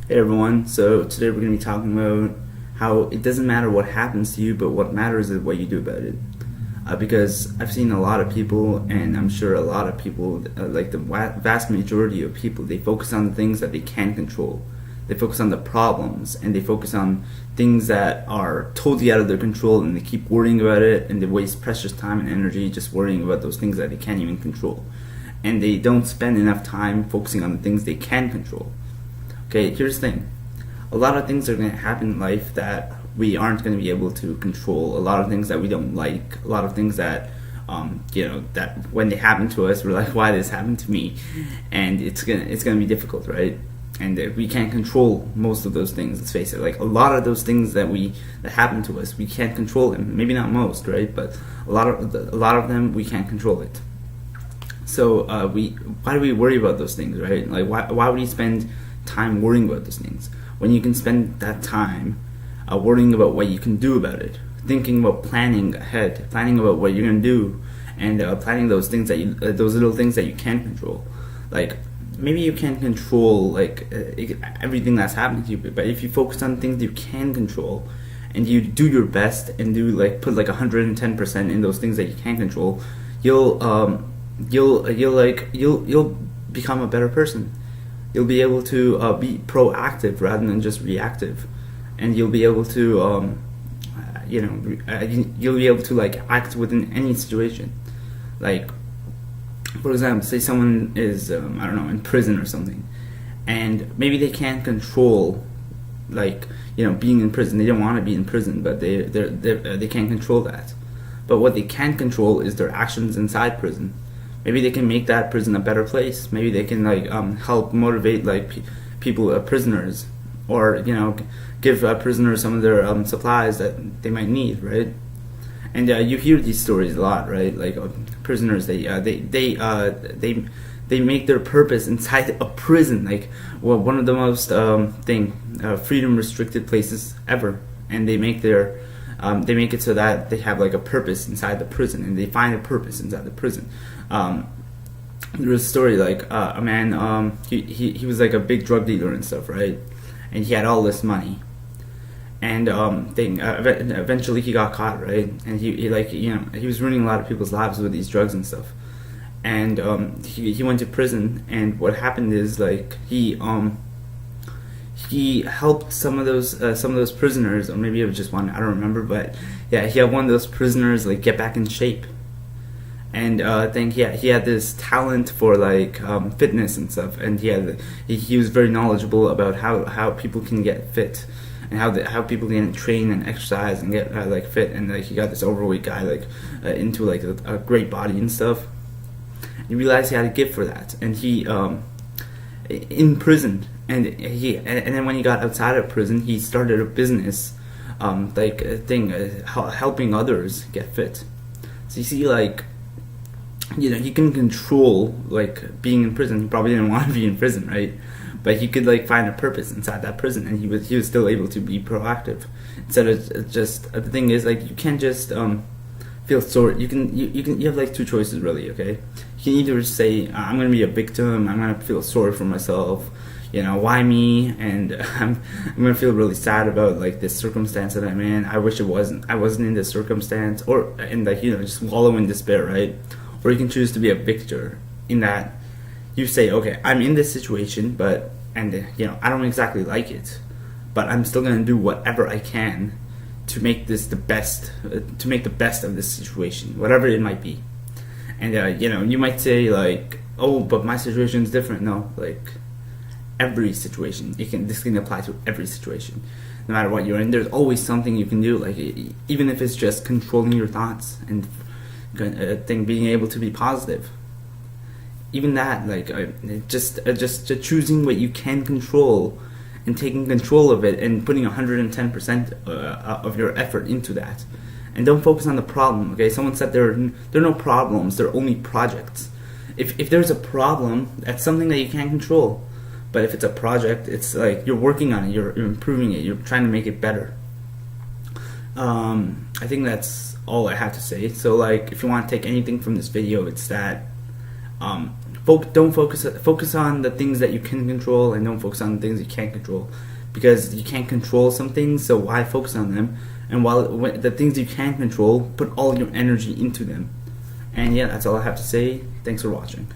Hey everyone, so today we're going to be talking about how it doesn't matter what happens to you, but what matters is what you do about it. Because I've seen a lot of people, and I'm sure a lot of people, like the vast majority of people, they focus on the things that they can control. They focus on the problems, and they focus on things that are totally out of their control, and they keep worrying about it, and they waste precious time and energy just worrying about those things that they can't even control. And they don't spend enough time focusing on the things they can control. Okay, here's the thing. A lot of things are going to happen in life that we aren't going to be able to control. A lot of things that we don't like. A lot of things that, that when they happen to us, we're like, why did this happen to me? And it's gonna be difficult, right? And we can't control most of those things. Let's face it. Like a lot of those things that happen to us, we can't control them. Maybe not most, right? But a lot of them, we can't control it. So why do we worry about those things, right? Like why would you spend time worrying about those things when you can spend that time worrying about what you can do about it, thinking about planning ahead, planning about what you're gonna do, and planning those things that those little things that you can control. Like maybe you can't control everything that's happening to you, but if you focus on things you can control and you do your best and put 110% in those things that you can control, you'll become a better person. You'll be able to be proactive rather than just reactive, and you'll be able to you'll be able to act within any situation. Like, for example, say someone is in prison or something, and maybe they can't control being in prison. They don't want to be in prison, but they can't control that. But what they can control is their actions inside prison. Maybe they can make that prison a better place. Maybe they can help motivate people, prisoners, or give prisoners some of their supplies that they might need, right? And you hear these stories a lot, right? Prisoners, they make their purpose inside a prison, one of the most freedom restricted places ever, and they make it so that they have a purpose inside the prison, and they find a purpose inside the prison. There was a story a man, he was a big drug dealer and stuff, right? And he had all this money, and eventually he got caught, right? And he was ruining a lot of people's lives with these drugs and stuff. And he went to prison, and what happened is he helped some of those prisoners, or maybe it was just one, I don't remember, but yeah, he had one of those prisoners get back in shape. And he had this talent for fitness and stuff, and he was very knowledgeable about how people can get fit, and how people can train and exercise and get fit, and he got this overweight guy into a great body and stuff. He realized he had a gift for that, and he in prison, and then when he got outside of prison, he started a business, helping others get fit. So you see, he can control being in prison. He probably didn't want to be in prison, right? But he could find a purpose inside that prison, and he was still able to be proactive. Instead of just the thing is you can't just feel sorry. You have two choices really. Okay, you can either say I'm gonna be a victim. I'm gonna feel sorry for myself. Why me? And I'm gonna feel really sad about this circumstance that I'm in. I wish I wasn't in this circumstance, and just wallow in despair, right? Or you can choose to be a victor, in that you say, okay, I'm in this situation, I don't exactly like it, but I'm still gonna do whatever I can to make this the best of this situation, whatever it might be. And you might say oh, but my situation is different. No, every situation, this can apply to every situation, no matter what you're in. There's always something you can do, even if it's just controlling your thoughts and being able to be positive. Even that, just choosing what you can control and taking control of it and putting 110% of your effort into that. And don't focus on the problem. Okay, someone said there are no problems, there are only projects. If there's a problem, that's something that you can't control. But if it's a project, it's you're working on it, you're improving it, you're trying to make it better. I think that's all I have to say. So if you want to take anything from this video, it's that don't focus on the things that you can control, and don't focus on the things you can't control, because you can't control some things, so why focus on them? And when the things you can control, put all your energy into them. And yeah, that's all I have to say. Thanks for watching.